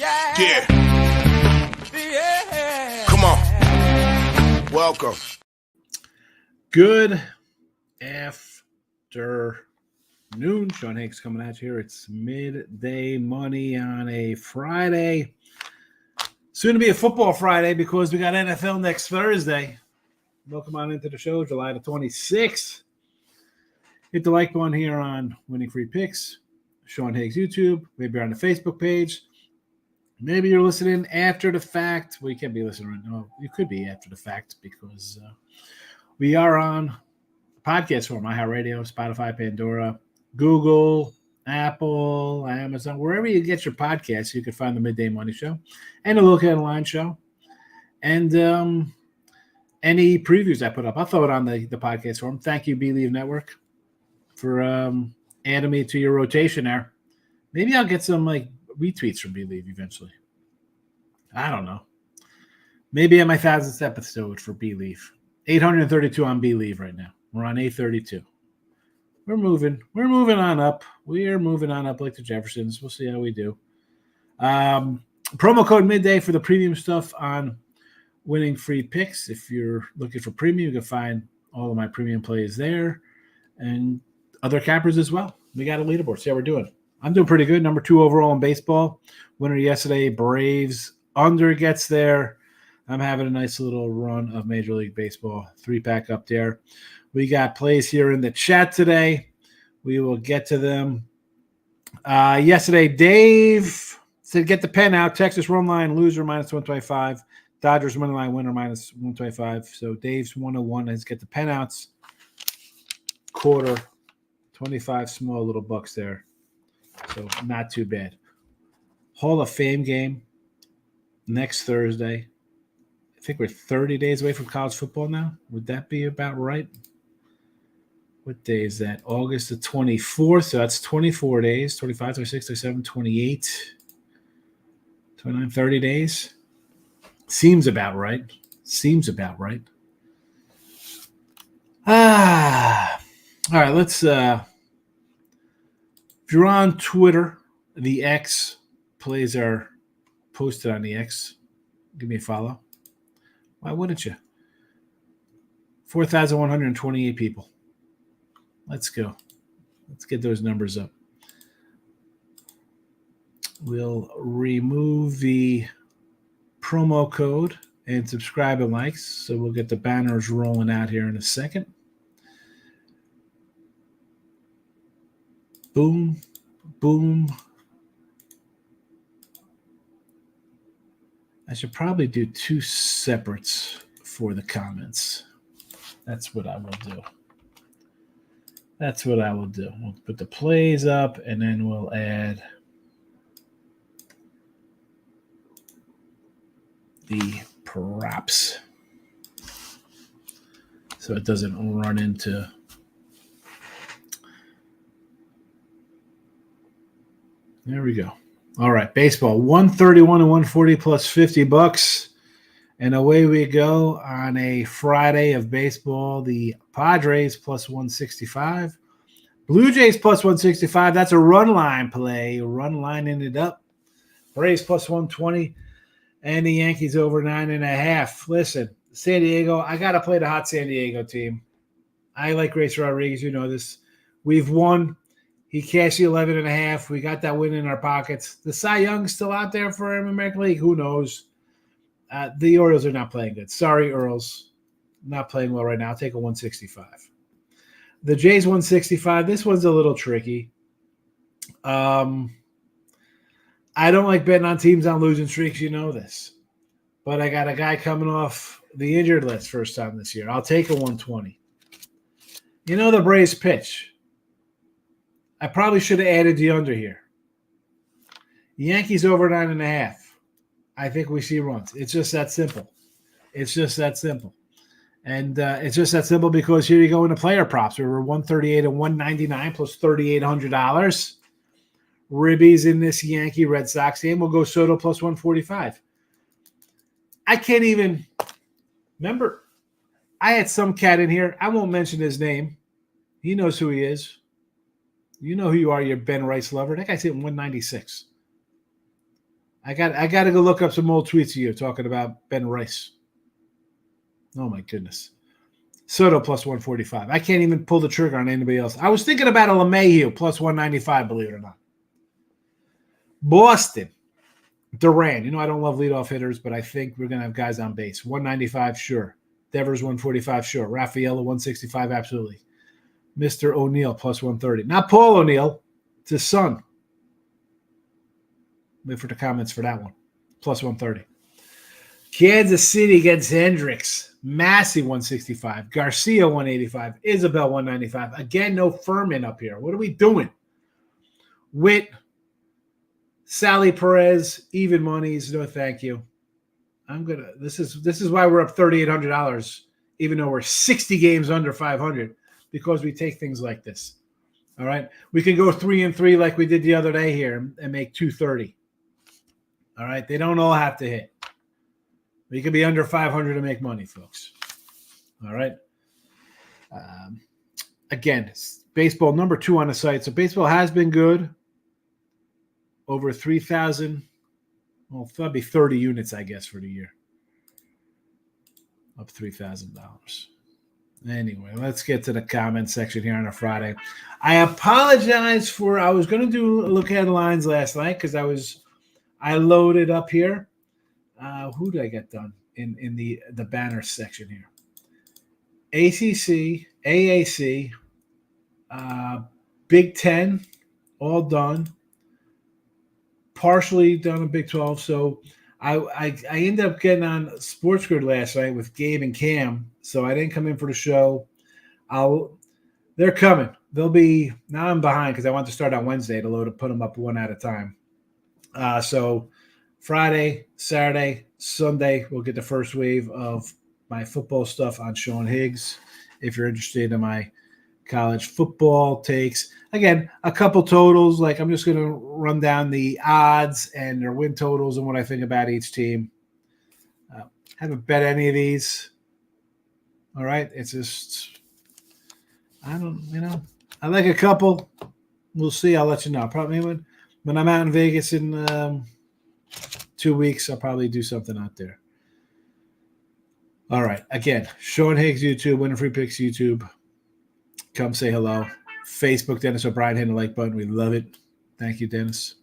Yeah. Come on. Welcome. Good afternoon. Sean Higgs coming at you here. It's midday money on a Friday. Soon to be a football Friday because we got NFL next Thursday. Welcome on into the show, July the 26th. Hit the like button here on Winning Free Picks, Sean Higgs YouTube. Maybe you're on the Facebook page. Maybe you're listening after the fact. Well, you can't be listening right now. You could be after the fact because we are on podcast form, iHeartRadio, Spotify, Pandora, Google, Apple, Amazon, wherever you get your podcasts, you can find the Midday Money Show and the Look Ahead Line Show. And any previews I put up, I'll throw it on the podcast form. Thank you, Believe Network, for adding me to your rotation there. Maybe I'll get some retweets from Believe eventually. I don't know. Maybe at my 1000th episode for Believe. 832 on Believe right now. We're on 832. We're moving on up. We are moving on up like the Jeffersons. We'll see how we do. Promo code midday for the premium stuff on Winning Free Picks. If you're looking for premium, you can find all of my premium plays there and other cappers as well. We got a leaderboard. See how we're doing. I'm doing pretty good. Number 2 overall in baseball. Winner yesterday, Braves. Under gets there. I'm having a nice little run of Major League Baseball. 3-pack up there. We got plays here in the chat today. We will get to them. Yesterday, Dave said get the pen out. Texas run line loser minus 125. Dodgers money line winner minus 125. So Dave's 101 is get the pen outs. Quarter. 25 small little bucks there. So not too bad. Hall of Fame game next Thursday. I think we're 30 days away from college football now. Would that be about right? What day is that? August the 24th. So that's 24 days. 25, 26, 27, 28, 29, 30 days. Seems about right. All right, let's if you're on Twitter, the X plays are posted on the X. Give me a follow. Why wouldn't you? 4,128 people. Let's go. Let's get those numbers up. We'll remove the promo code and subscribe and likes, so we'll get the banners rolling out here in a second. Boom, boom. I should probably do 2 separates for the comments. That's what I will do. We'll put the plays up, and then we'll add the props so it doesn't run into there we go. All right, baseball 131 and 140 plus $50, and away we go on a Friday of baseball. The Padres plus 165, Blue Jays plus 165. That's a run line play. Run line ended up. Braves plus 120, and the Yankees over 9.5. Listen, San Diego. I gotta play the hot San Diego team. I like Grace Rodriguez. You know this. We've won. He cashed the 11.5. We got that win in our pockets. The Cy Young's still out there for him in American League. Who knows? The Orioles are not playing good. Sorry, Earls. Not playing well right now. I'll take a 165. The Jays 165. This one's a little tricky. I don't like betting on teams on losing streaks. You know this. But I got a guy coming off the injured list first time this year. I'll take a 120. You know the Braves pitch. I probably should have added the under here. Yankees over 9.5. I think we see runs. It's just that simple. And it's just that simple because here you go into player props. We were 138 and 199 plus $3,800. Ribbies in this Yankee Red Sox game. We'll go Soto plus 145. I can't even remember. I had some cat in here. I won't mention his name. He knows who he is. You know who you are. You're Ben Rice lover. That guy's hitting 196. I got to go look up some old tweets of you talking about Ben Rice. Oh my goodness. Soto plus 145. I can't even pull the trigger on anybody else. I was thinking about a LeMahieu plus 195, believe it or not. Boston. Duran. I don't love leadoff hitters, but I think we're going to have guys on base. 195, sure. Devers 145, sure. Rafaela 165, absolutely. Mr. O'Neill plus 130. Not Paul O'Neill. It's his son. Wait for the comments for that one. Plus 130. Kansas City against Hendricks. Massey 165. Garcia 185. Isabel 195. Again, no Furman up here. What are we doing? Witt, Sally Perez, even monies. No, thank you. This is why we're up $3,800, even though we're 60 games under 500, because we take things like this. All right, we can go 3-3 like we did the other day here and make 230. All right, they don't all have to hit. We can be under 500 to make money, folks. All right. Again, baseball number 2 on the site. So baseball has been good. Over 3,000. Well, that'd be 30 units, I guess, for the year. Up $3,000. Anyway, let's get to the comment section here on a Friday. I apologize for I was going to do look at lines last night because I loaded up here. Who did I get done in the banner section here? ACC, AAC, Big Ten, all done. Partially done in Big 12. So I ended up getting on Sports Grid last night with Gabe and Cam. So I didn't come in for the show. They're coming. They'll be now. I'm behind because I want to start on Wednesday to put them up one at a time. So Friday, Saturday, Sunday, we'll get the first wave of my football stuff on Sean Higgs. If you're interested in my college football takes, again, a couple totals. Like I'm just going to run down the odds and their win totals and what I think about each team. Haven't bet any of these. All right, it's just I like a couple. We'll see. I'll let you know. Probably when I'm out in Vegas in 2 weeks, I'll probably do something out there. All right. Again, Sean Higgs YouTube, Winning Free Picks YouTube. Come say hello. Facebook, Dennis O'Brien, hit the like button. We love it. Thank you, Dennis.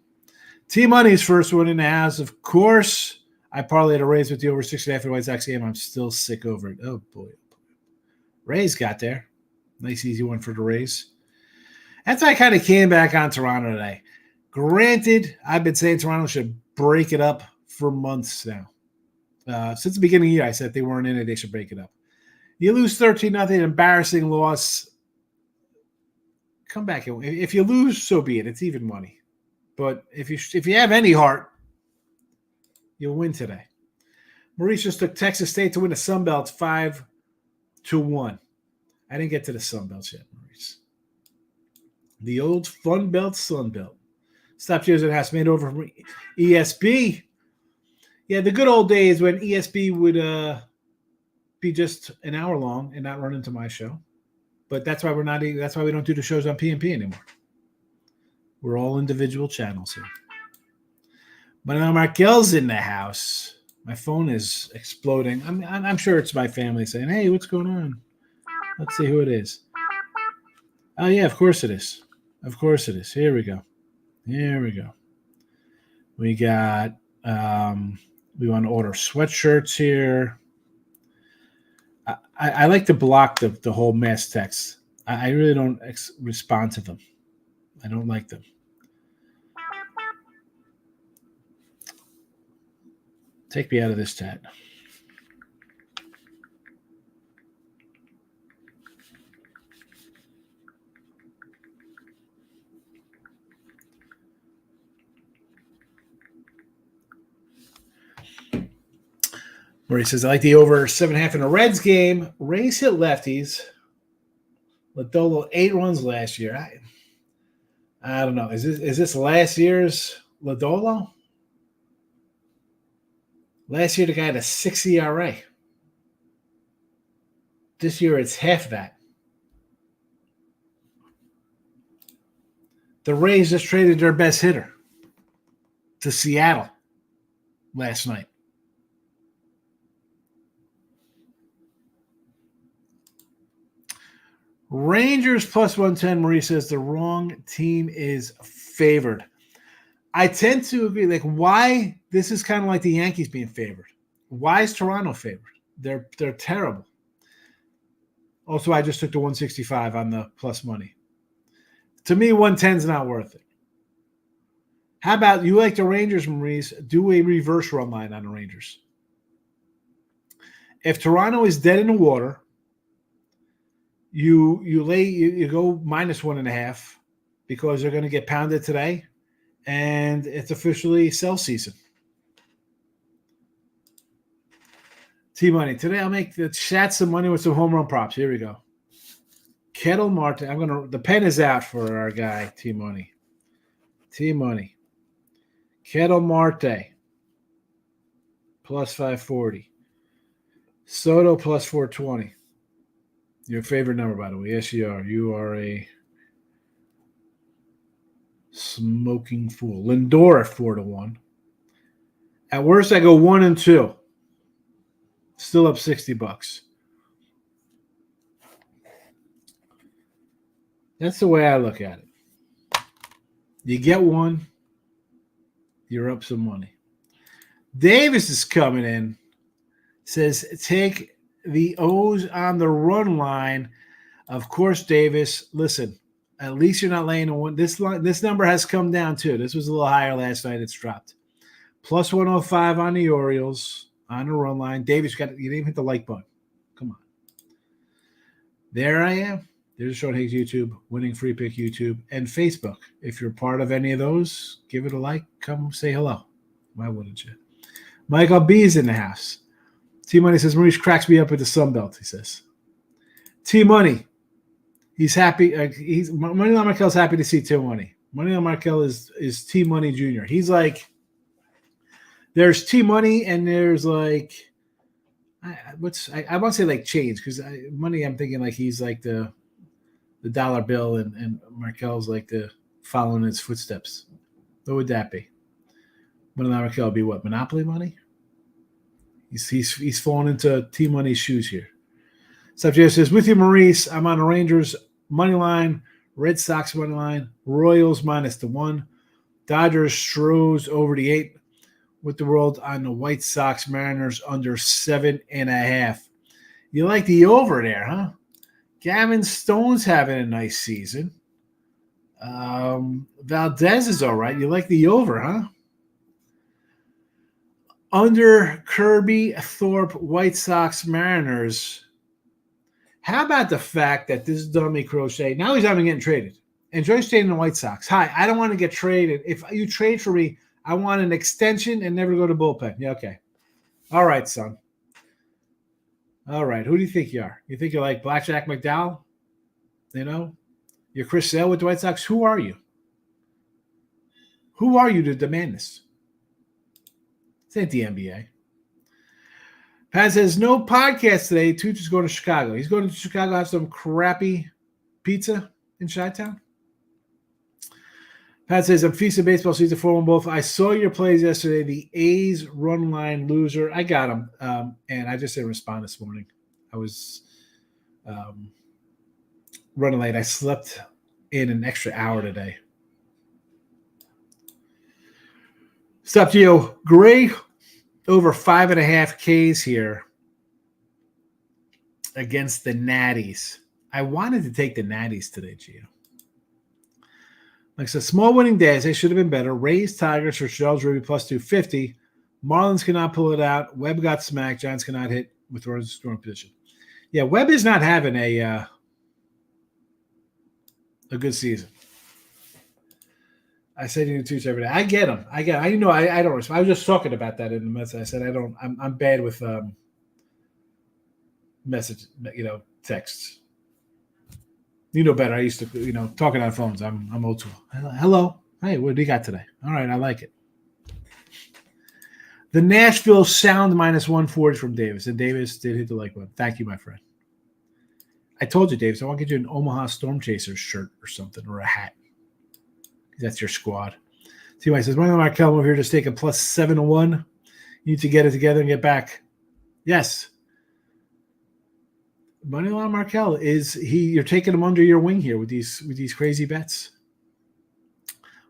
T-Money's first one in the house. Of course, I parlayed a Rays with the over 6.5 for the White Sox game. I'm still sick over it. Oh, boy. Rays got there. Nice, easy one for the Rays. That's why I kind of came back on Toronto today. Granted, I've been saying Toronto should break it up for months now. Since the beginning of the year, I said they weren't in it, they should break it up. You lose 13-0, embarrassing loss. Come back. If you lose, so be it. It's even money. But if you have any heart, you'll win today. Maurice just took Texas State to win the Sun Belt 5-1. I didn't get to the Sun Belts yet, Maurice. The old Fun Belt, Sun Belt. Stop Cheers and House made over from ESB. Yeah, the good old days when ESB would be just an hour long and not run into my show. But that's why that's why we don't do the shows on PNP anymore. We're all individual channels here. But now Markel's in the house. My phone is exploding. I'm sure it's my family saying, "Hey, what's going on?" Let's see who it is. Oh yeah, of course it is. Of course it is. Here we go. Here we go. We got. We want to order sweatshirts here. I like to block the whole mass text. I really don't respond to them. I don't like them. Take me out of this chat. Where he says, I like the over 7.5 in a Reds game. Rays hit lefties. Lodolo 8 runs last year. I don't know. Is this last year's Lodolo? Last year the guy had a 6 ERA. This year it's half that. The Rays just traded their best hitter to Seattle. last night. Rangers plus 110. Marie says the wrong team is favored. I tend to agree. Like, why? This is kind of like the Yankees being favored. Why is Toronto favored? They're terrible. Also, I just took the 165 on the plus money. To me, 110 is not worth it. How about you like the Rangers, Maurice? Do a reverse run line on the Rangers. If Toronto is dead in the water, you go minus 1.5 because they're going to get pounded today, and it's officially sell season. T-Money. Today I'll make the chat some money with some home run props. Here we go. Kettle Marte. The pen is out for our guy, T-Money. T-Money. Kettle Marte. Plus 540. Soto plus 420. Your favorite number, by the way. Yes, you are. You are a smoking fool. Lindor at 4-1. At worst, I go 1 and 2. Still up $60. That's the way I look at it. You get one, you're up some money. Davis is coming in. Says, take the O's on the run line. Of course, Davis. Listen, at least you're not laying a one. This number has come down too. This was a little higher last night. It's dropped. Plus 105 on the Orioles on the run line. Davis, you didn't even hit the like button. Come on. There I am. There's Sean Higgs YouTube, Winning Free Pick YouTube, and Facebook. If you're part of any of those, give it a like. Come say hello. Why wouldn't you? Michael B is in the house. T-Money says, Maurice cracks me up with the Sunbelt, he says. T-Money, he's happy. Moneyline Markel's happy to see T-Money. Moneyline Markel is T-Money Jr. He's like, there's T-Money and there's like, I won't say like change because Money, I'm thinking like he's like the dollar bill and Markel's like the following his footsteps. What would that be? Moneyline Markel would be what? Monopoly Money? He's fallen into T-Money's shoes here. Subject says, with you, Maurice. I'm on the Rangers money line, Red Sox money line, Royals minus the 1, Dodgers Stros over the 8, with the world on the White Sox Mariners under 7.5. You like the over there, huh? Gavin Stone's having a nice season. Valdez is all right. You like the over, huh? Under Kirby, Thorpe, White Sox, Mariners. How about the fact that this dummy Crochet, now he's not even getting traded. Enjoy staying in the White Sox. Hi, I don't want to get traded. If you trade for me, I want an extension and never go to bullpen. Yeah, okay. All right, son. All right. Who do you think you are? You think you're like Blackjack McDowell? You know? You're Chris Sale with the White Sox? Who are you? Who are you to demand this? This ain't the NBA. Pat says, no podcast today. Tooch is going to Chicago. He's going to Chicago to have some crappy pizza in Chi-Town. Pat says, I'm feasting baseball season 4-1 both. I saw your plays yesterday. The A's run line loser. I got him. And I just didn't respond this morning. I was running late. I slept in an extra hour today. Stop, Gio. Gray over 5.5 Ks here against the Natties. I wanted to take the Natties today, Gio. Like I said, small winning days. They should have been better. Rays, Tigers for Charles Ruby plus 250. Marlins cannot pull it out. Webb got smacked. Giants cannot hit with runners in scoring position. Yeah, Webb is not having a good season. I said you Tooch every day. I get him. I know. I don't respond. I was just talking about that in the message. I said I don't. I'm bad with message. Texts. You know better. I used to, talking on phones. I'm old school. Hello. Hey, what do you got today? All right, I like it. The Nashville Sound minus 140 from Davis, and Davis did hit the like button. Thank you, my friend. I told you, Davis. I want to get you an Omaha Storm Chasers shirt or something, or a hat. That's your squad. T.Y. says, Michael Markel over here just taking plus 7-1. You need to get it together and get back. Yes. Moneyline Markel you're taking him under your wing here with these crazy bets.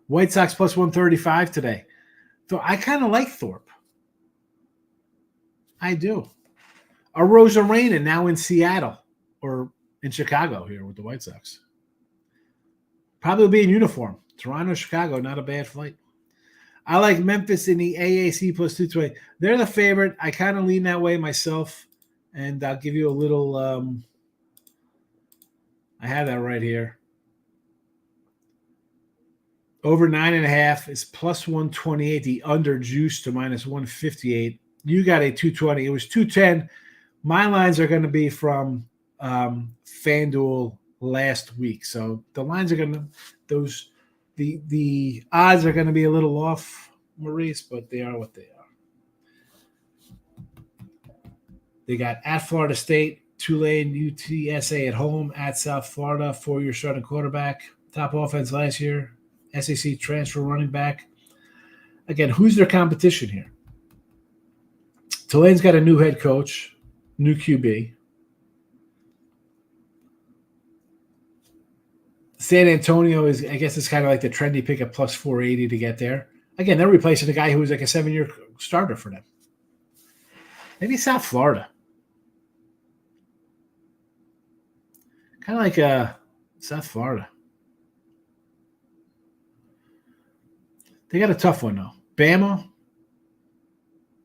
White Sox plus 135 today. So I kind of like Thorpe. I do. Arozarena now in Seattle or in Chicago here with the White Sox. Probably will be in uniform. Toronto, Chicago, not a bad flight. I like Memphis in the AAC plus 220. They're the favorite. I kind of lean that way myself. And I'll give you a little I have that right here. Over 9.5 is plus 128. The under juice to minus 158. You got a 220. It was 210. My lines are going to be from FanDuel last week. So the lines are going to the odds are going to be a little off, Maurice, but they are what they are. They got at Florida State, Tulane, UTSA at home, at South Florida, 4-year starting quarterback, top offense last year, SEC transfer running back. Again, who's their competition here? Tulane's got a new head coach, new QB. San Antonio is, I guess, it's kind of like the trendy pick at plus 480 to get there. Again, they're replacing a guy who was like a 7-year starter for them. Maybe South Florida. Kind of like South Florida. They got a tough one, though. Bama,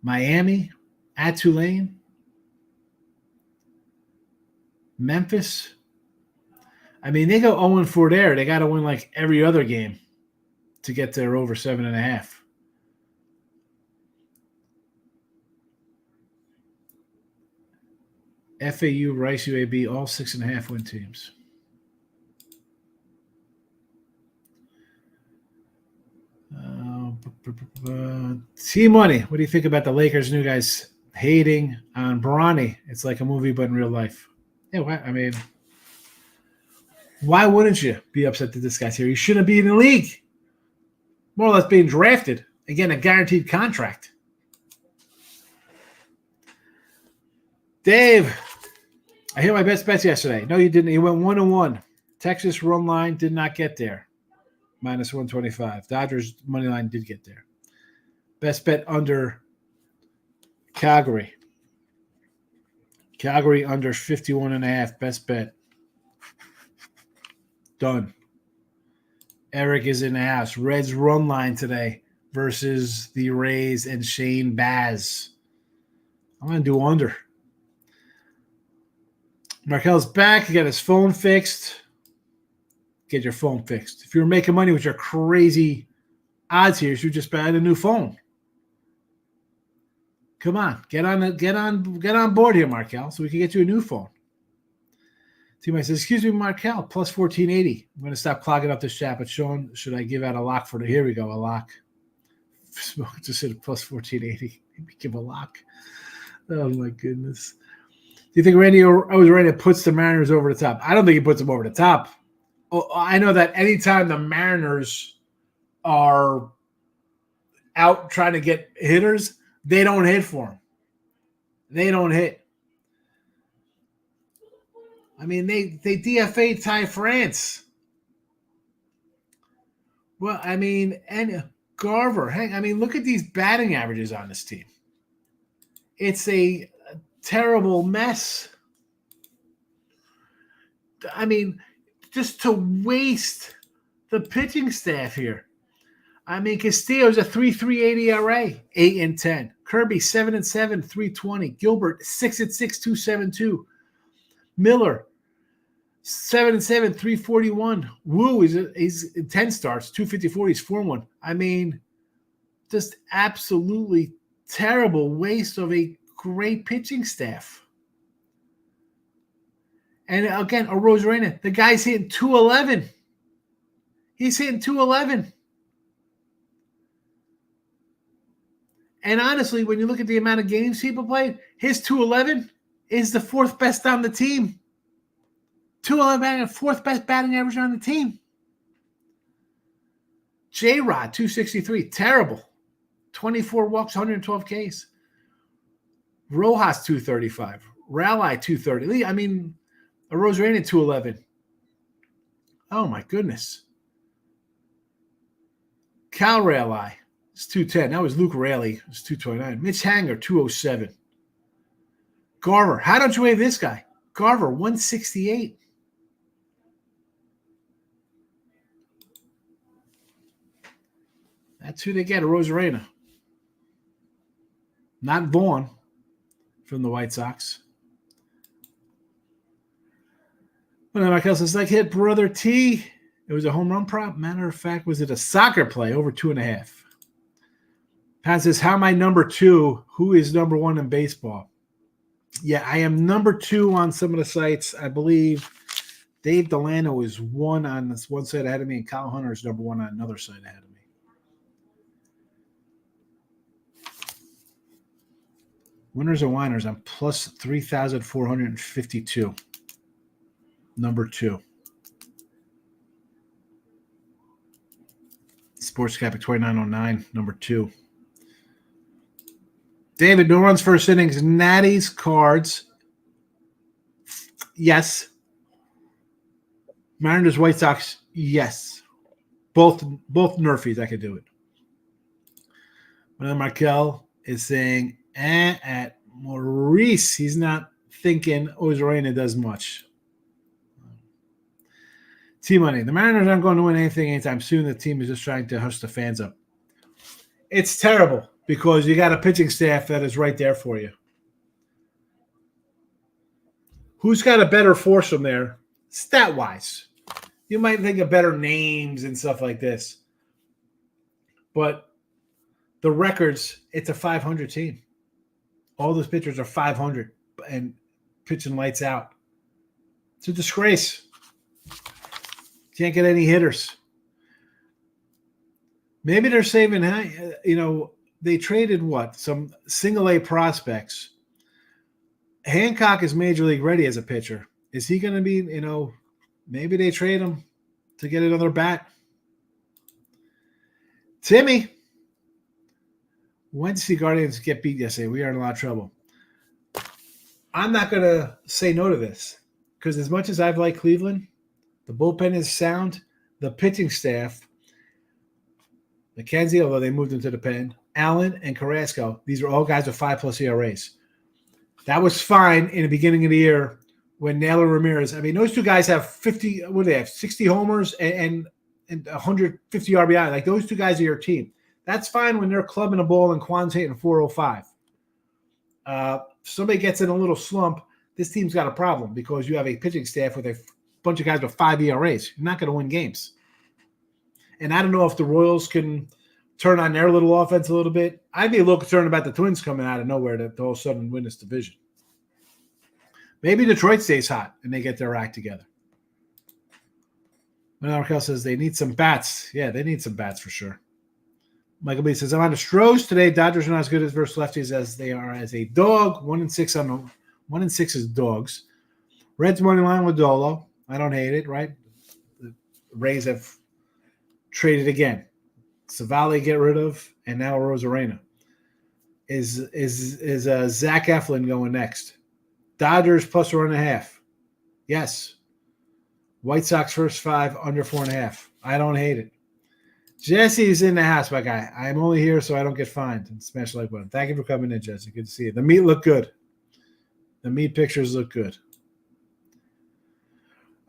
Miami, at Tulane, Memphis. I mean, they go 0-4 there. They got to win like every other game to get there over 7.5. FAU, Rice, UAB, all 6.5 win teams. T-Money, what do you think about the Lakers' new guys hating on Bronny? It's like a movie, but in real life. Yeah, I mean, why wouldn't you be upset that this guy's here? He shouldn't be in the league. More or less being drafted. Again, a guaranteed contract. Dave, I hit my best bets yesterday. No, you didn't. You went 1-1. Texas run line did not get there. Minus 125. Dodgers money line did get there. Best bet under Calgary. Calgary under 51.5. Best bet. Done. Eric is in the house. Reds run line today versus the Rays and Shane Baz. I'm going to do under. Markel's back. He got his phone fixed. Get your phone fixed. If you're making money with your crazy odds here, you should just buy a new phone. Come on, get on board here, Markel, so we can get you a new phone. Teammate says, "Excuse me, Markel, plus 1480." I'm going to stop clogging up this chat, but Sean, should I give out a lock for the? Here we go, a lock. Just said plus 1480. Give a lock. Oh my goodness. Do you think Randy Arozarena puts the Mariners over the top? I don't think he puts them over the top. Oh, I know that anytime the Mariners are out trying to get hitters, they don't hit for them. They don't hit. I mean, they DFA'd Ty France. Well, I mean, and Garver. Hey, I mean, look at these batting averages on this team. It's a terrible mess. I mean, just to waste the pitching staff here. I mean, Castillo's a 3.38 ERA, 8-10. Kirby 7-7, 3.20. Gilbert 6-6, 2.72. Miller 7-7, 3.41. Wu he's 10 starts, 2.54. He's 4-1. I mean, just absolutely terrible waste of a great pitching staff. And again, Arozarena, the guy's hitting 211. He's hitting 211. And honestly, when you look at the amount of games people played, his 211 is the fourth best on the team. 211, fourth best batting average on the team. J-Rod, 263, terrible. 24 walks, 112 Ks. Rojas 235. Raleigh 230. I mean, a Rosarena 211. Oh my goodness. Cal Raleigh is 210. That was Luke Raley. It's 229. Mitch Hanger 207. Garver. How don't you waive this guy? Garver 168. That's who they get, a Rosarena. Not Vaughn from the White Sox. Well, then Michael says, like hit brother T. It was a home run prop. Matter of fact, was it a soccer play over 2.5? Pat says, how am I number 2? Who is number 1 in baseball? Yeah, I am number 2 on some of the sites. I believe Dave Delano is 1 on this one side ahead of me, and Kyle Hunter is number 1 on another side ahead of me. Winners and whiners, I'm plus 3,452. Number 2. Sports Cap at 2909, number 2. David, no runs first innings. Natties, Cards. Yes. Mariners, White Sox. Yes. Both Nerfies, I could do it. Well, Markel is saying, at Maurice, he's not thinking Ozarena does much. T-Money. The Mariners aren't going to win anything anytime soon. The team is just trying to hush the fans up. It's terrible because you got a pitching staff that is right there for you. Who's got a better foursome there, stat-wise? You might think of better names and stuff like this. But the records, it's a 500 team. All those pitchers are 500 and pitching lights out. It's a disgrace. Can't get any hitters. Maybe they're saving, they traded what? Some single A prospects. Hancock is major league ready as a pitcher. Is he going to be, maybe they trade him to get another bat? Timmy. Went to see Guardians get beat yesterday. We are in a lot of trouble. I'm not going to say no to this because as much as I've liked Cleveland, the bullpen is sound. The pitching staff, McKenzie, although they moved into the pen, Allen and Carrasco, these are all guys with 5+ ERAs. That was fine in the beginning of the year when Naylor Ramirez, those two guys have 50, what do they have, 60 homers and 150 RBI. Like those two guys are your team. That's fine when they're clubbing a ball and Kwan's hitting 405. Somebody gets in a little slump, this team's got a problem because you have a pitching staff with a bunch of guys with 5 ERAs. You're not going to win games. And I don't know if the Royals can turn on their little offense a little bit. I'd be a little concerned about the Twins coming out of nowhere to all of a sudden win this division. Maybe Detroit stays hot and they get their act together. Markel says they need some bats. Yeah, they need some bats for sure. Michael B says, I'm on the Stros today. Dodgers are not as good as versus lefties as they are as a dog. 1-6 on them. 1-6 is dogs. Reds money line with Dolo. I don't hate it, right? The Rays have traded again. Savali get rid of, and now Rosarena. Is Zach Eflin going next? Dodgers plus 1.5. Yes. White Sox first 5 under 4.5. I don't hate it. Jesse's in the house, my guy. I'm only here so I don't get fined and smash the like button. Thank you for coming in, Jesse. Good to see you. The meat look good. The meat pictures look good.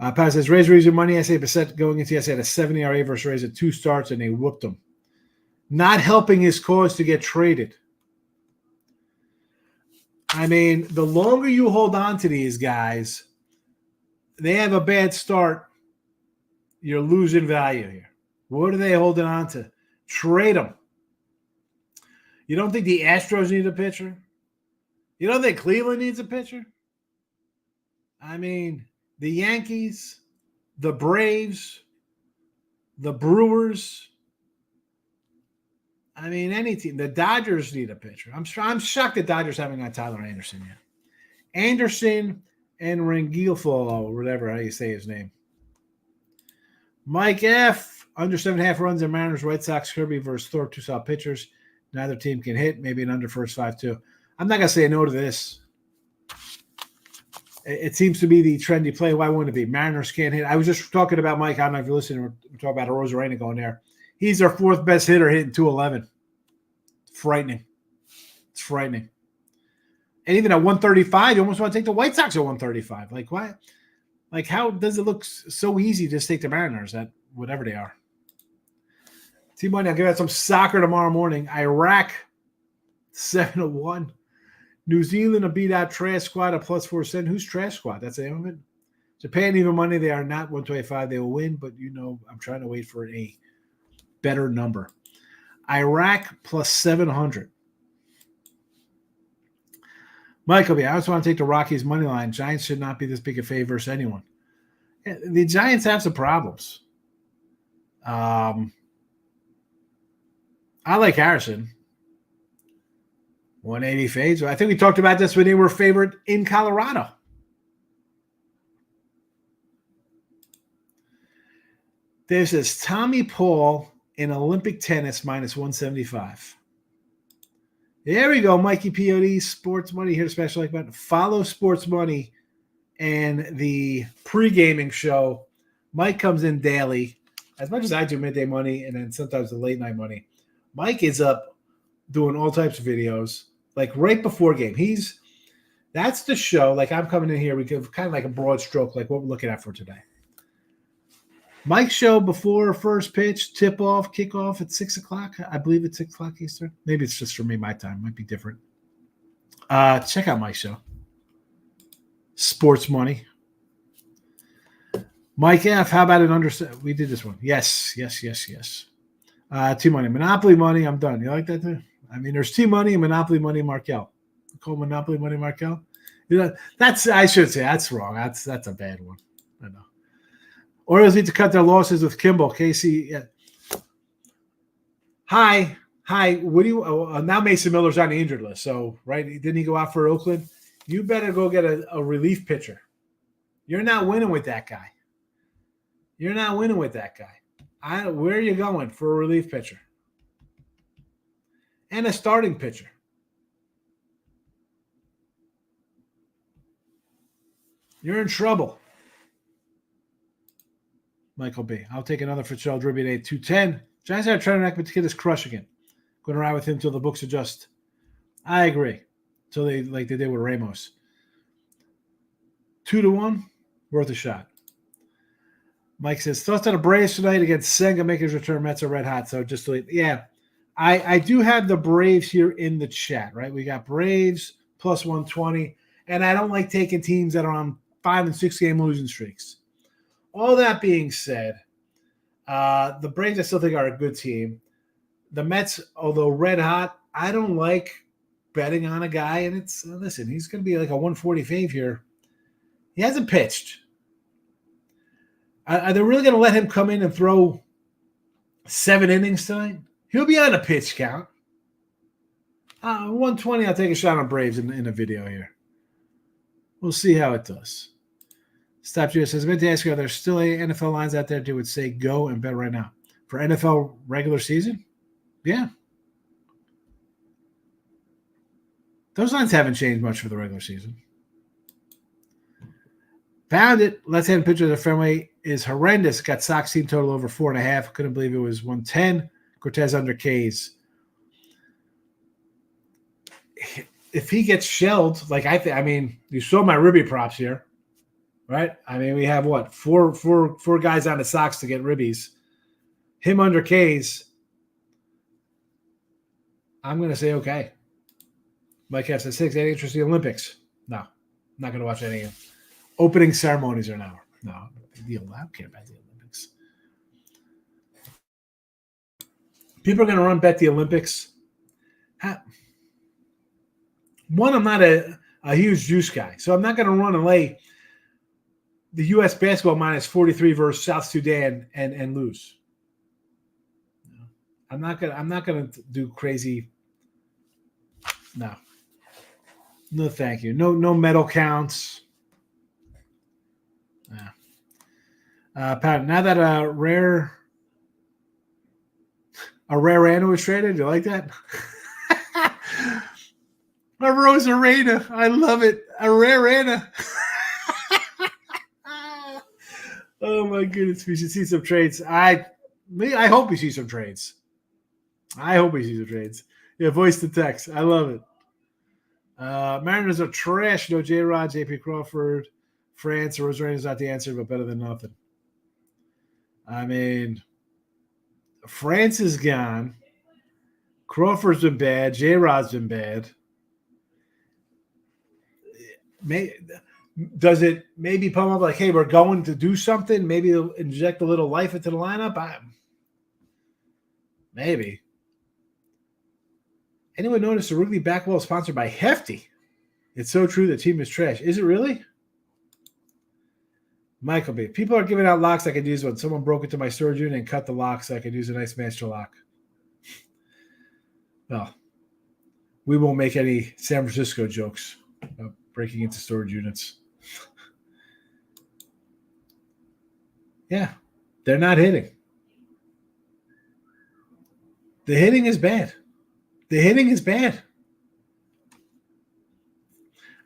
Pat says, Rays raise your money. I say Bissett going into yesterday had a 70 RA versus Rays at 2 starts, and they whooped him. Not helping his cause to get traded. The longer you hold on to these guys, they have a bad start, you're losing value here. What are they holding on to? Trade them. You don't think the Astros need a pitcher? You don't think Cleveland needs a pitcher? The Yankees, the Braves, the Brewers. Any team. The Dodgers need a pitcher. I'm shocked the Dodgers haven't got Tyler Anderson yet. Anderson and Rengifo, or whatever, how you say his name. Mike F. Under 7.5 runs in Mariners, White Sox, Kirby versus Thorpe, 2 solid pitchers. Neither team can hit. Maybe an under first 5 too. I'm not going to say no to this. It seems to be the trendy play. Why wouldn't it be? Mariners can't hit. I was just talking about Mike. I don't know if you're listening. We're talking about Rosarena going there. He's their fourth best hitter hitting 211. Frightening. It's frightening. And even at 135, you almost want to take the White Sox at 135. Like, why? Like, how does it look so easy to just take the Mariners at whatever they are? T-Money, I'll give out some soccer tomorrow morning. Iraq, 7-1. New Zealand will beat out trash squad at +4. Who's trash squad? That's the name of it. Japan, even money. They are not 125. They will win, but I'm trying to wait for a better number. Iraq +700. Michael B. I also want to take the Rockies money line. Giants should not be this big a favorite versus anyone. The Giants have some problems. I like Harrison. 180 fades. I think we talked about this when they were favored in Colorado. This is Tommy Paul in Olympic tennis -175. There we go, Mikey POD, Sports Money here, special like button. Follow Sports Money and the pre-gaming show. Mike comes in daily, as much as I do midday money and then sometimes the late night money. Mike is up doing all types of videos, like right before game. That's the show. Like I'm coming in here, we give kind of like a broad stroke, like what we're looking at for today. Mike's show before first pitch, tip-off, kickoff at 6 o'clock. I believe it's 6 o'clock Eastern. Maybe it's just for me, my time. Might be different. Check out Mike's show. Sports Money. Mike F., how about an under? We did this one. Yes. T-Money. Monopoly Money, I'm done. You like that too? I mean, there's T-Money and Monopoly Money Markel. Call Monopoly Money Markel? I should say that's wrong. That's a bad one. I know. Orioles need to cut their losses with Kimball. Casey, yeah. Hi. What do you now? Mason Miller's on the injured list, so right? Didn't he go out for Oakland? You better go get a relief pitcher. You're not winning with that guy. Where are you going for a relief pitcher and a starting pitcher? You're in trouble. Michael B. I'll take another Fitzgerald Dribby at 210. Giants are trying to get his crush again. Going to ride with him until the books adjust. I agree. Until they did with Ramos. 2-1, worth a shot. Mike says, thoughts on the Braves tonight against Senga making his return. Mets are red hot. So just yeah. I do have the Braves here in the chat, right? We got Braves +120. And I don't like taking teams that are on 5 and 6 game losing streaks. All that being said, the Braves I still think are a good team. The Mets, although red hot, I don't like betting on a guy. And he's going to be like a 140 fave here. He hasn't pitched. Are they really going to let him come in and throw 7 innings tonight? He'll be on a pitch count. 120, I'll take a shot on Braves in a video here. We'll see how it does. Stop Judah says, I meant to ask you, are there still any NFL lines out there that would say go and bet right now? For NFL regular season? Yeah. Those lines haven't changed much for the regular season. Found it. Left-hand pitcher of the Fenway is horrendous. Got Sox team total over 4.5. Couldn't believe it was 110. Cortez under K's. If he gets shelled, you saw my Ribby props here. Right? I mean, we have what? Four guys on the Sox to get ribbies. Him under K's. I'm going to say okay. Mike F says 6. Any interest in the Olympics? No. I'm not going to watch any of them. Opening ceremonies are an hour. No. I don't care about the Olympics. People are going to run bet the Olympics. One, I'm not a huge juice guy, so I'm not going to run and lay the U.S. basketball -43 versus South Sudan and lose. I'm not gonna do crazy. No, thank you. No medal counts. Pat, now that a rare Anna was traded, you like that? A Rosarena. I love it. A Rarena. Oh my goodness. We should see some trades. I hope we see some trades. Yeah, voice to text. I love it. Mariners are trash. No J-Rod, JP Crawford, France. Rosarena's not the answer, but better than nothing. I mean, France is gone. Crawford's been bad. J-Rod's been bad. Does it maybe pump up like, hey, we're going to do something? Maybe they'll inject a little life into the lineup? Maybe. Anyone notice the Wrigley Backwell is sponsored by Hefty? It's so true the team is trash. Is it really? Michael B. People are giving out locks I could use when someone broke into my storage unit and cut the lock so I could use a nice master lock. Well, we won't make any San Francisco jokes about breaking into storage units. Yeah, they're not hitting. The hitting is bad.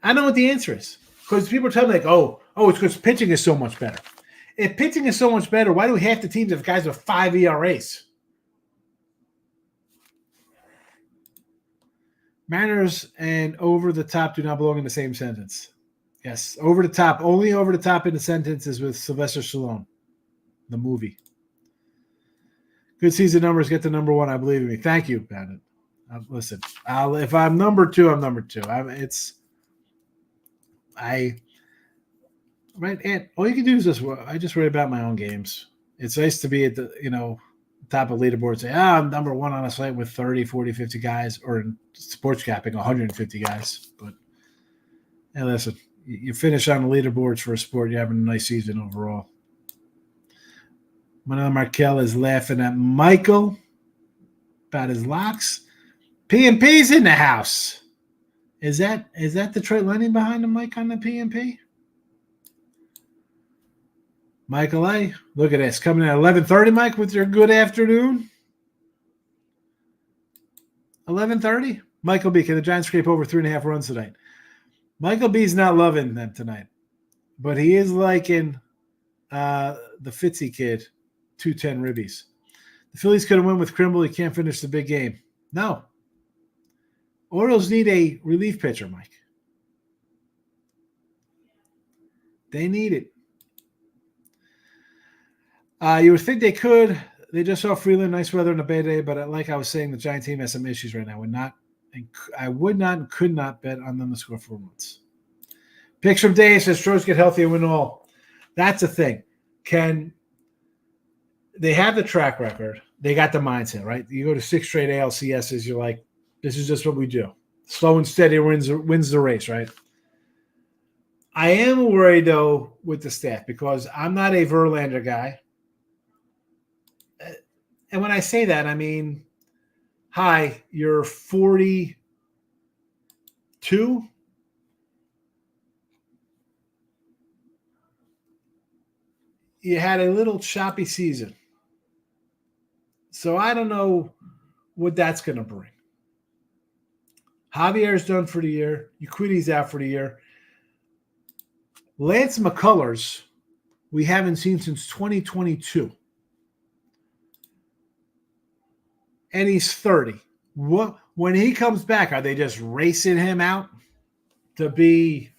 I know what the answer is. Because people tell me, like, oh, it's because pitching is so much better. If pitching is so much better, why do half the teams have guys with 5 ERAs? Mariners and over the top do not belong in the same sentence. Yes, over the top. Only over the top in the sentence is with Sylvester Stallone, the movie. Good season numbers. Get to number one. I believe in me. Thank you, Bandit. Listen, if I'm number two, I'm number two. Right, and all you can do is I just worry about my own games. It's nice to be at the top of leaderboard, say, I'm number one on a site with 30, 40, 50 guys, or in sports capping, 150 guys. But hey, listen, you finish on the leaderboards for a sport, you're having a nice season overall. Manel Markel is laughing at Michael about his locks. P&P's in the house. Is that Detroit Lightning behind the mic on the P&P? Michael A., look at this. Coming at 11:30, Mike, with your good afternoon. 11:30? Michael B., can the Giants scrape over 3.5 runs tonight? Michael B.'s not loving them tonight, but he is liking the Fitzy kid, 210 ribbies. The Phillies could have won with Krimble. He can't finish the big game. No. Orioles need a relief pitcher, Mike. They need it. You would think they could. They just saw Freeland, nice weather and a bad day, but like I was saying, the Giant team has some issues right now. I would not and could not bet on them to score 4 runs. Picks from Dave says Stros get healthy and win all. That's a thing. They have the track record. They got the mindset, right? You go to 6 straight ALCSs, you're like, this is just what we do. Slow and steady wins the race, right? I am worried, though, with the staff because I'm not a Verlander guy. And when I say that, I mean, hi, you're 42. You had a little choppy season. So I don't know what that's going to bring. Javier's done for the year. Euclides out for the year. Lance McCullers, we haven't seen since 2022. And he's 30. When he comes back, are they just racing him out to be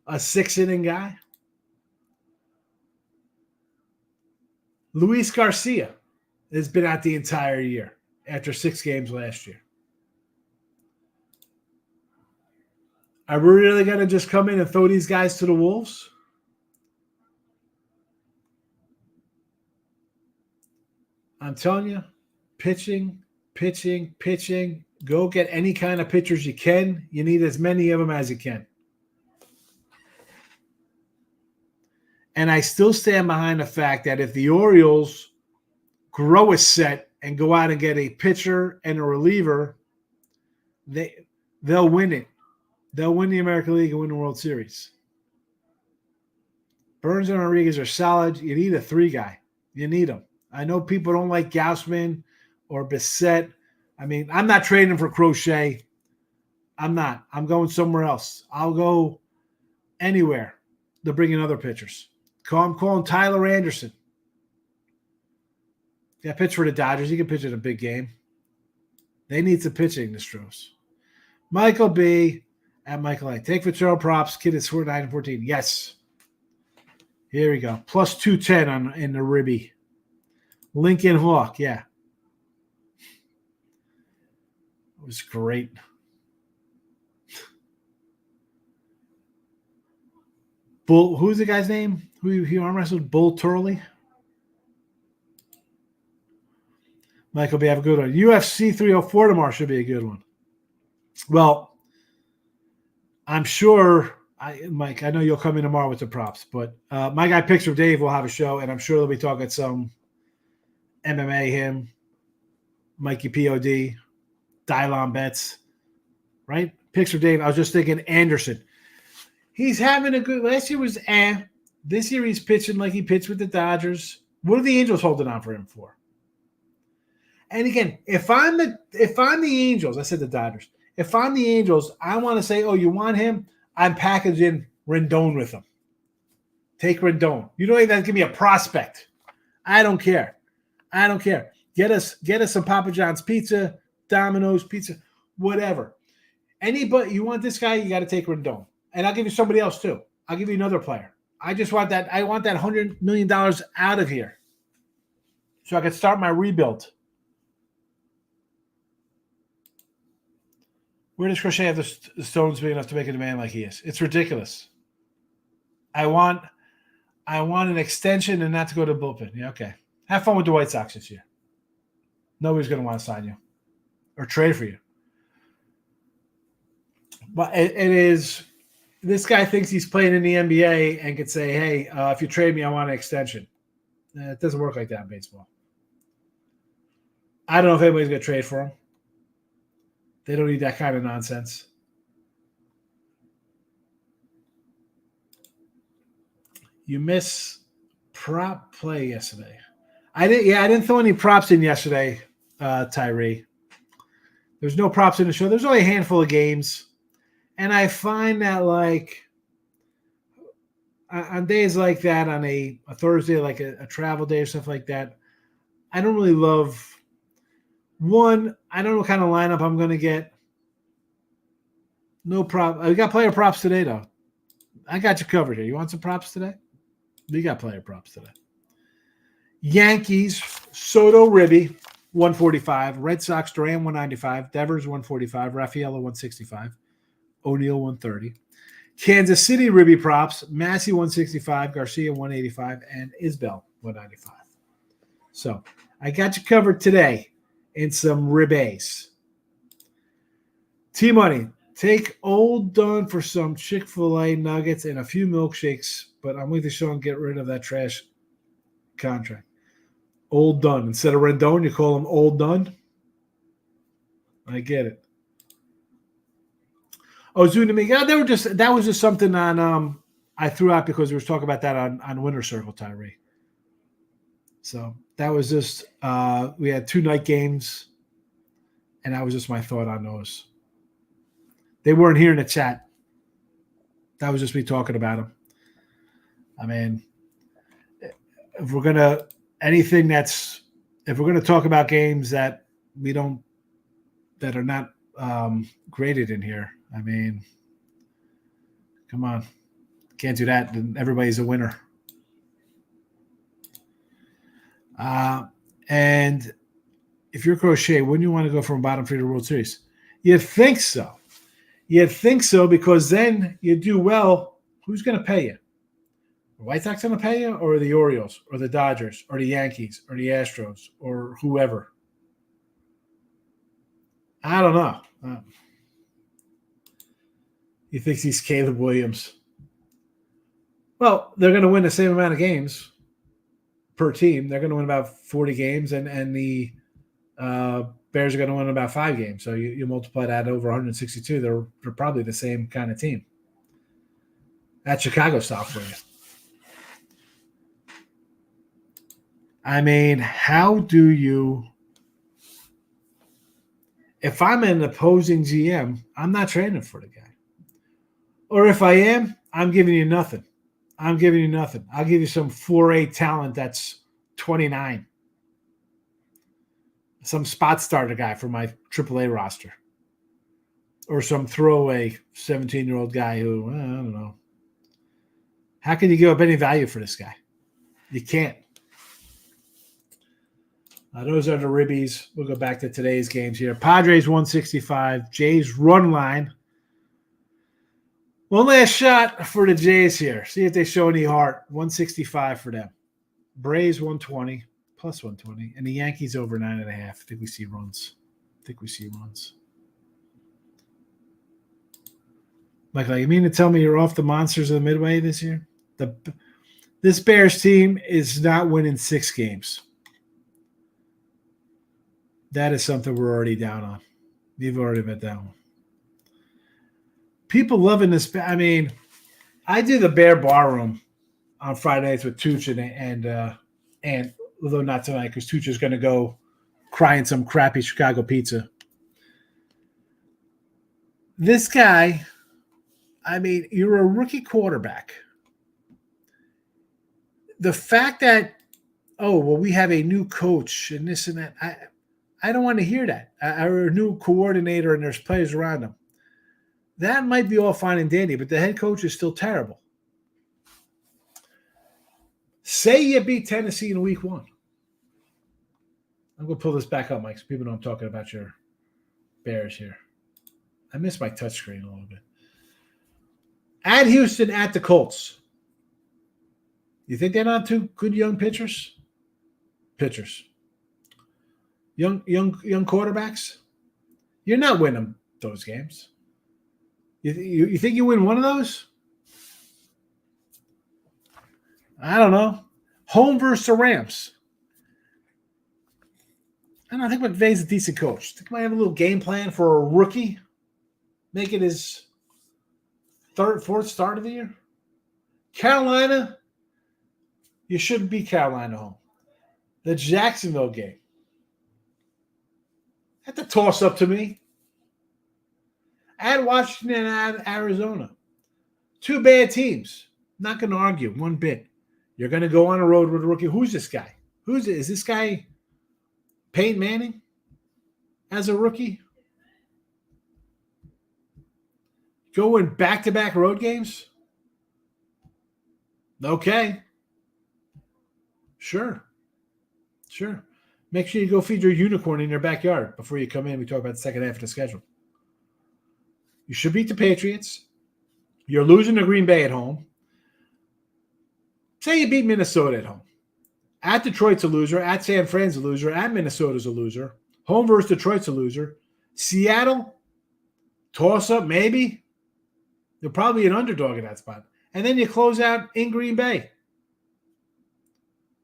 a 6-inning guy? Luis Garcia has been out the entire year after 6 games last year. Are we really going to just come in and throw these guys to the wolves? I'm telling you, pitching. Go get any kind of pitchers you can. You need as many of them as you can. And I still stand behind the fact that if the Orioles grow a set and go out and get a pitcher and a reliever, they'll win it. They'll win the American League and win the World Series. Burns and Rodriguez are solid. You need a 3 guy. You need them. I know people don't like Gausman or Bissett. I mean, I'm not trading for Crochet. I'm not. I'm going somewhere else. I'll go anywhere to bring in other pitchers. I'm calling Tyler Anderson. Yeah, pitch for the Dodgers. He can pitch in a big game. They need some pitching, the Stros. Michael B. at Michael A. Take Ventura props. Kid is 9-14. Yes. Here we go. Plus 210 in the Ribby. Lincoln Hawk. Yeah. It was great. Bull. Who's the guy's name? Who he arm wrestled? Bull Turley. Michael B. Have a good one. UFC 304 tomorrow should be a good one. Well, I'm sure, Mike, I know you'll come in tomorrow with the props, but my guy Picture Dave will have a show, and I'm sure they'll be talking some MMA, him, Mikey POD, Dylon Betts, right? Picture Dave. I was just thinking Anderson. He's having a good – last year was This year he's pitching like he pitched with the Dodgers. What are the Angels holding on for him for? And again, if I'm the Angels, I said the Dodgers. If I'm the Angels, I want to say, oh, you want him? I'm packaging Rendon with him. Take Rendon. You don't even have to give me a prospect. I don't care. Get us some Papa John's pizza, Domino's pizza, whatever. Anybody you want this guy, you got to take Rendon. And I'll give you somebody else too. I'll give you another player. I just want that. I want that $100 million out of here, so I can start my rebuild. Where does Crochet have the stones big enough to make a demand like he is? It's ridiculous. I want an extension and not to go to the bullpen. Yeah, okay. Have fun with the White Sox this year. Nobody's going to want to sign you or trade for you. But it is – this guy thinks he's playing in the NBA and could say, hey, if you trade me, I want an extension. It doesn't work like that in baseball. I don't know if anybody's going to trade for him. They don't need that kind of nonsense. You miss prop play yesterday. I didn't throw any props in yesterday, Tyree. There's no props in the show. There's only a handful of games. And I find that like on days like that, on a Thursday, like a travel day or stuff like that, I don't really love one. I don't know what kind of lineup I'm going to get. No prop. I got player props today, though. I got you covered here. You want some props today? We got player props today. Yankees, Soto, Ribby, 145. Red Sox, Duran, 195. Devers, 145. Raffaello, 165. O'Neill, 130. Kansas City, Ribby props. Massey, 165. Garcia, 185. And Isbell, 195. So I got you covered today in some ribbies. T-Money, take Old Dunn for some Chick-fil-A nuggets and a few milkshakes, but I'm with you, Sean, get rid of that trash contract. Old Dunn. Instead of Rendon, you call him Old Dunn? I get it. Oh, Zuniga, that was just something on I threw out because we were talking about that on Winter Circle, Tyree. So that was just we had 2 night games, and that was just my thought on those. They weren't here in the chat. That was just me talking about them. I mean, if we're gonna talk about games that are not graded in here, I mean, come on, can't do that. Then everybody's a winner. And if you're Crochet, wouldn't you want to go from bottom 3 to World Series? You'd think so. Because then you do well. Who's going to pay you? The White Sox going to pay you, or the Orioles, or the Dodgers, or the Yankees, or the Astros, or whoever? I don't know. He thinks he's Caleb Williams. Well, they're going to win the same amount of games per team. They're going to win about 40 games, and the Bears are going to win about 5 games. So you multiply that over 162. They're probably the same kind of team. That's Chicago style for you. I mean, how do you if I'm an opposing GM, I'm not trading for the guy. Or if I am, I'm giving you nothing. I'm giving you nothing. I'll give you some 4A talent that's 29. Some spot starter guy for my AAA roster. Or some throwaway 17-year-old guy who, I don't know. How can you give up any value for this guy? You can't. Those are the ribbies. We'll go back to today's games here. Padres 165. Jays run line. One last shot for the Jays here. See if they show any heart. 165 for them. Braves 120, plus 120. And the Yankees over 9.5. I think we see runs. Michael, you mean to tell me you're off the monsters of the Midway this year? This Bears team is not winning 6 games. That is something we're already down on. We've already been down. People loving this. I mean, I do the Bear Bar Room on Friday nights with Tooch and although not tonight because Tooch is going to go crying some crappy Chicago pizza. This guy, I mean, you're a rookie quarterback. The fact that, we have a new coach and this and that, I don't want to hear that. Or a new coordinator and there's players around him. That might be all fine and dandy, but the head coach is still terrible. Say you beat Tennessee in week 1. I'm going to pull this back up, Mike, so people know I'm talking about your Bears here. I missed my touchscreen a little bit. At Houston, at the Colts. You think they're not 2 good young pitchers? Young quarterbacks? You're not winning those games. You think you win one of those? I don't know. Home versus the Rams. I think McVay's a decent coach. I think he might have a little game plan for a rookie. Make it his 4th start of the year. Carolina, you shouldn't beat Carolina home. The Jacksonville game. That's a toss-up to me. At Washington and at Arizona. 2 bad teams. Not going to argue one bit. You're going to go on a road with a rookie. Who's this guy? Is this guy Peyton Manning as a rookie? Going back-to-back road games? Okay. Sure. Make sure you go feed your unicorn in your backyard before you come in. We talk about the second half of the schedule. You should beat the Patriots. You're losing to Green Bay at home. Say you beat Minnesota at home. At Detroit's a loser. At San Fran's a loser. At Minnesota's a loser. Home versus Detroit's a loser. Seattle, toss-up maybe. They're probably an underdog in that spot. And then you close out in Green Bay.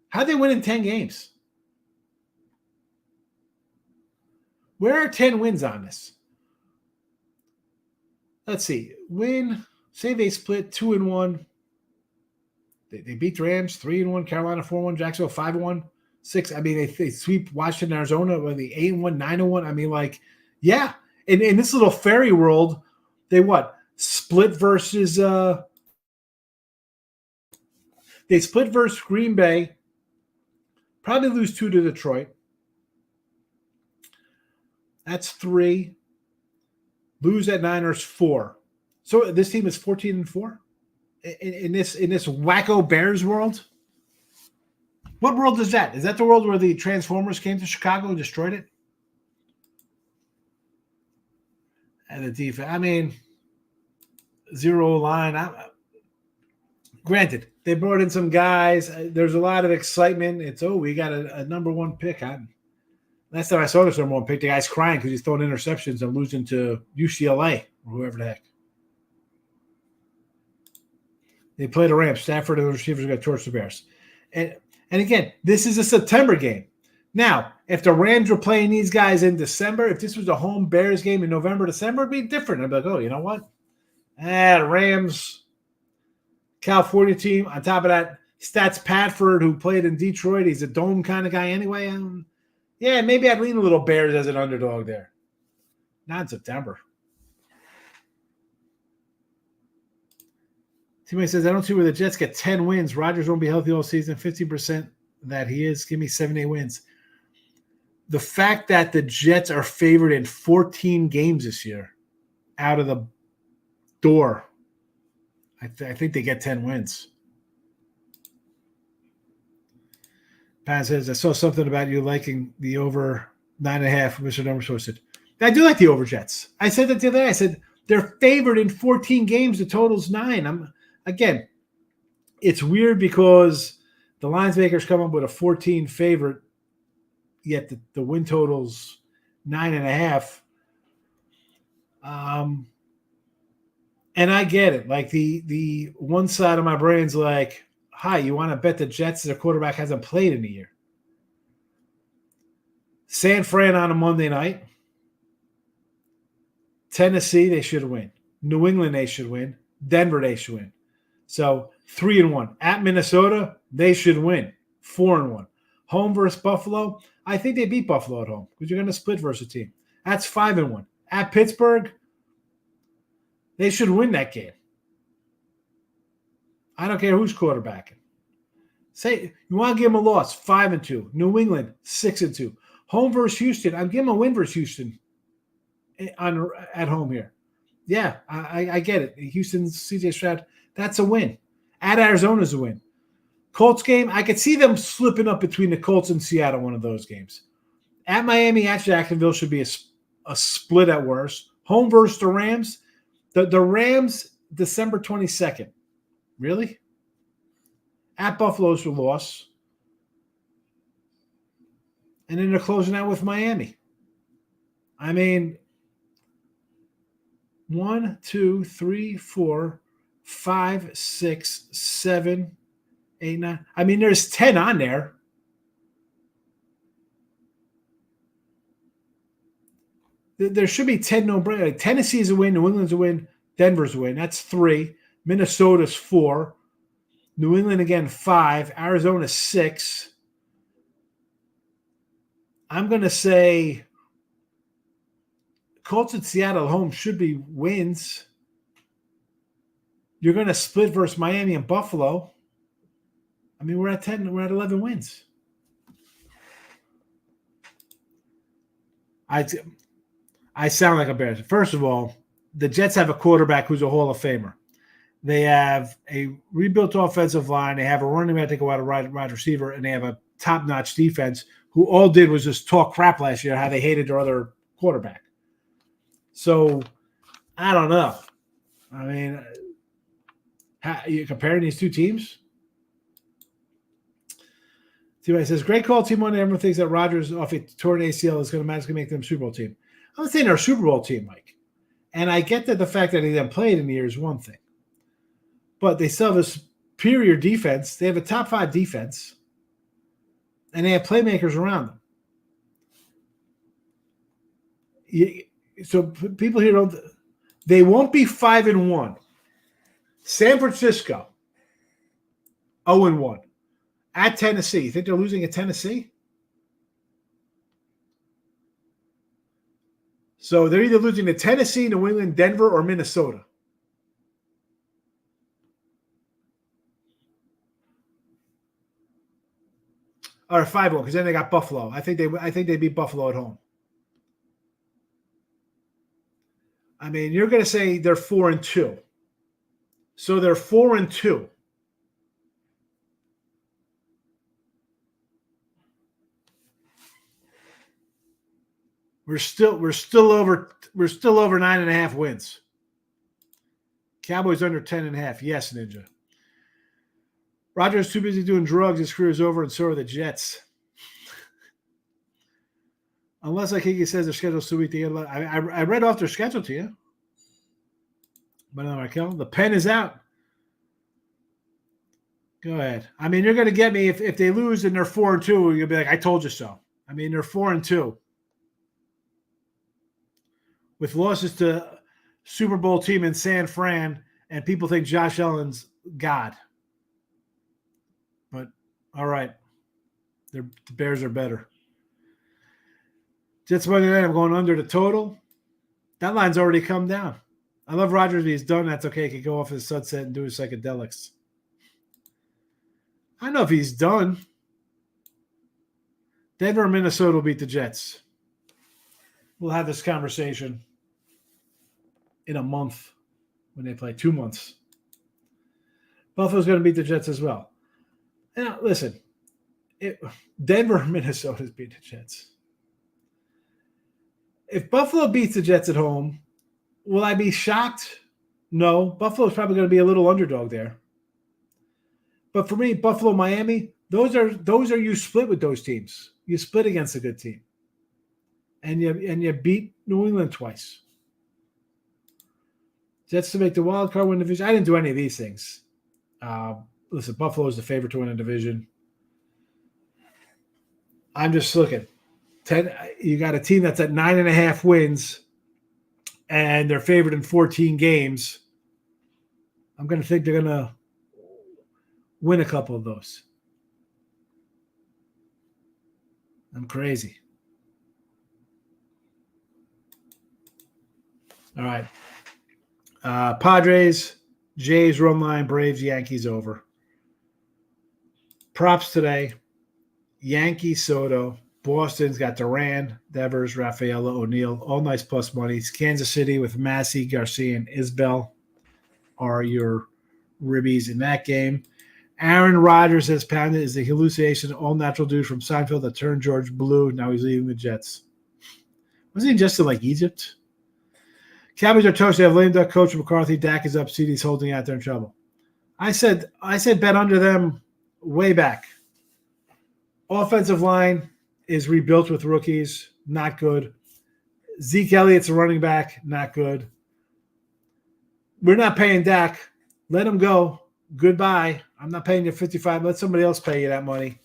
How'd they win in 10 games? Where are 10 wins on this? Let's see. Win. Say they split 2-1. They beat the Rams 3-1, Carolina 4-1, Jacksonville 5-1, 6. I mean, they sweep Washington, Arizona with the 8-1, 9-1. I mean, like, yeah. In this little fairy world, they what? Split versus they split versus Green Bay. Probably lose 2 to Detroit. That's 3. Lose at Niners 4. So this team is 14-4 in this wacko Bears world. What world is that? Is that the world where the Transformers came to Chicago and destroyed it? And the defense, I mean, 0 line. Granted, they brought in some guys. There's a lot of excitement. It's, we got a number 1 pick. Last time I saw this number 1 pick, the guy's crying because he's throwing interceptions and losing to UCLA or whoever the heck. They played the Rams. Stafford and the receivers got torched the Bears. And again, this is a September game. Now, if the Rams were playing these guys in December, if this was a home Bears game in November, December, it'd be different. I'd be like, you know what? The Rams, California team. On top of that, Stats Patford, who played in Detroit. He's a dome kind of guy anyway. Yeah, maybe I'd lean a little Bears as an underdog there. Not in September. Teammate says, I don't see where the Jets get 10 wins. Rodgers won't be healthy all season. 50% that he is. Give me 7-8 wins. The fact that the Jets are favored in 14 games this year out of the door, I think they get 10 wins. Pat says, I saw something about you liking the over 9.5. Mr. Number Source said, I do like the over Jets. I said that the other day. I said, they're favored in 14 games. The total's 9. Again, it's weird because the lines makers come up with a 14 favorite, yet the win total's 9.5. And I get it. Like the one side of my brain's like, hi, you want to bet the Jets their quarterback hasn't played in a year. San Fran on a Monday night. Tennessee, they should win. New England, they should win. Denver, they should win. So 3-1. At Minnesota, they should win. 4-1. Home versus Buffalo, I think they beat Buffalo at home because you're going to split versus a team. That's 5-1. At Pittsburgh, they should win that game. I don't care who's quarterbacking. Say you want to give them a loss, 5-2. New England, 6-2. Home versus Houston, I'm giving them a win versus Houston at home here. Yeah, I get it. Houston's CJ Stroud, that's a win. At Arizona's a win. Colts game, I could see them slipping up between the Colts and Seattle, one of those games. At Miami, at Jacksonville should be a split at worst. Home versus the Rams. The Rams, December 22nd. Really? At Buffalo's a loss. And then they're closing out with Miami. I mean, 1, 2, 3, 4, 5, 6, 7, 8, 9. I mean, there's 10 on there. There should be 10 no-brainer. Like Tennessee's a win, New England's a win, Denver's a win. That's 3. Minnesota's 4. New England again 5. Arizona 6. I'm going to say Colts at Seattle at home should be wins. You're going to split versus Miami and Buffalo. I mean, we're at 10. We're at 11 wins. I sound like a Bears. First of all, the Jets have a quarterback who's a Hall of Famer. They have a rebuilt offensive line. They have a running back, take a wide receiver, and they have a top-notch defense who all did was just talk crap last year, how they hated their other quarterback. So, I don't know. I mean, how, you comparing these two teams? T-Mike says, great call, Team Monday. Everyone thinks that Rodgers off a torn ACL is going to magically make them Super Bowl team. I'm not saying they're a Super Bowl team, Mike. And I get that the fact that they didn't play it in the year is one thing. But they still have a superior defense. They have a top 5 defense. And they have playmakers around them. So people here don't – they won't be 5-1. San Francisco, 0-1. At Tennessee. You think they're losing at Tennessee? So they're either losing to Tennessee, New England, Denver, or Minnesota. Or 5-1, because then they got Buffalo. I think they beat Buffalo at home. I mean, you're going to say they're 4-2. So they're 4-2. We're still over 9.5 wins. Cowboys under 10.5. Yes, Ninja. Rodgers too busy doing drugs. His career is over, and so are the Jets. Unless, like Higgs says, their schedule's too weak to get. I read off their schedule to you. But Raquel, the pen is out. Go ahead. I mean, you're going to get me if they lose and they're 4-2. You'll be like, I told you so. I mean, they're 4-2. With losses to Super Bowl team in San Fran, and people think Josh Allen's God. But, all right. The Bears are better. Jets Monday night, I'm going under the total. That line's already come down. I love Rodgers. If he's done, that's okay. He could go off his sunset and do his psychedelics. I know if he's done. Denver or Minnesota will beat the Jets. We'll have this conversation in a month when they play 2 months. Buffalo's going to beat the Jets as well. Now, listen, Denver or Minnesota's beat the Jets. If Buffalo beats the Jets at home, will I be shocked? No. Buffalo's probably going to be a little underdog there. But for me, Buffalo, Miami, those are you split with those teams. You split against a good team. And you beat New England twice. Jets to make the wild card win the division. I didn't do any of these things. Listen, Buffalo is the favorite to win a division. I'm just looking. You got a team that's at 9.5 wins, and they're favored in 14 games. I'm going to think they're going to win a couple of those. I'm crazy. All right. Padres, Jays, run line, Braves, Yankees over. Props today. Yankees, Soto. Boston's got Duran, Devers, Rafaela, O'Neill. All nice plus monies. Kansas City with Massey, Garcia, and Isbell are your ribbies in that game. Aaron Rodgers has pounded is the hallucination, all-natural dude from Seinfeld that turned George blue. Now he's leading the Jets. Wasn't he just in, like, Egypt? Cowboys are toast. They have lame duck coach McCarthy. Dak is up. CD's holding out there in trouble. I said bet under them way back. Offensive line is rebuilt with rookies. Not good. Zeke Elliott's a running back. Not good. We're not paying Dak. Let him go. Goodbye. I'm not paying you $55. Let somebody else pay you that money.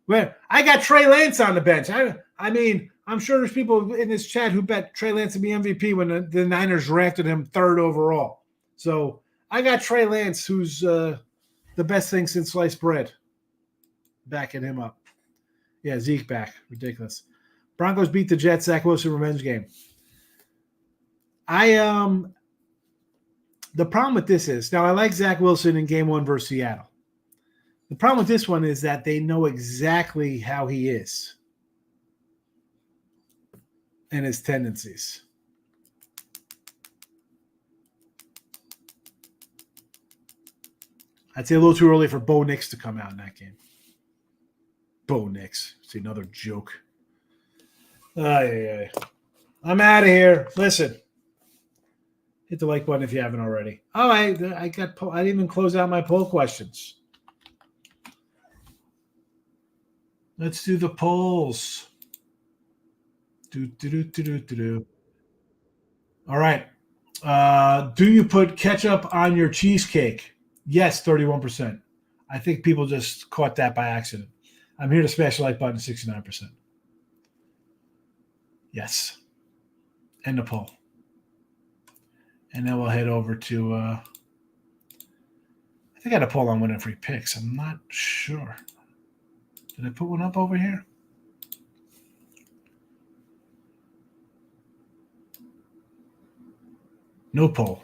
Well, I got Trey Lance on the bench. I mean, I'm sure there's people in this chat who bet Trey Lance to be MVP when the Niners drafted him 3rd overall. So I got Trey Lance, who's the best thing since sliced bread. Backing him up. Yeah, Zeke back. Ridiculous. Broncos beat the Jets. Zach Wilson revenge game. The problem with this is, now I like Zach Wilson in game 1 versus Seattle. The problem with this one is that they know exactly how he is and his tendencies. I'd say a little too early for Bo Nix to come out in that game. Bo Nix. See, another joke. I'm out of here. Listen. Hit the like button if you haven't already. Oh, I didn't even close out my poll questions. Let's do the polls. All right. Do you put ketchup on your cheesecake? Yes, 31%. I think people just caught that by accident. I'm here to smash the like button, 69%. Yes. End the poll. And then we'll head over to I think I had a poll on winning free picks. I'm not sure. Did I put one up over here? No poll.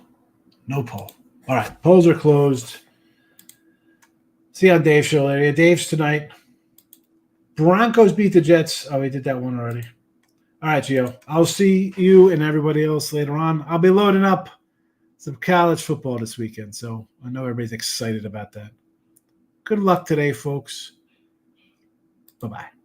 No poll. All right. Polls are closed. See you on Dave's show later. Dave's tonight. Broncos beat the Jets. Oh, we did that one already. All right, Gio. I'll see you and everybody else later on. I'll be loading up some college football this weekend, so I know everybody's excited about that. Good luck today, folks. Bye-bye.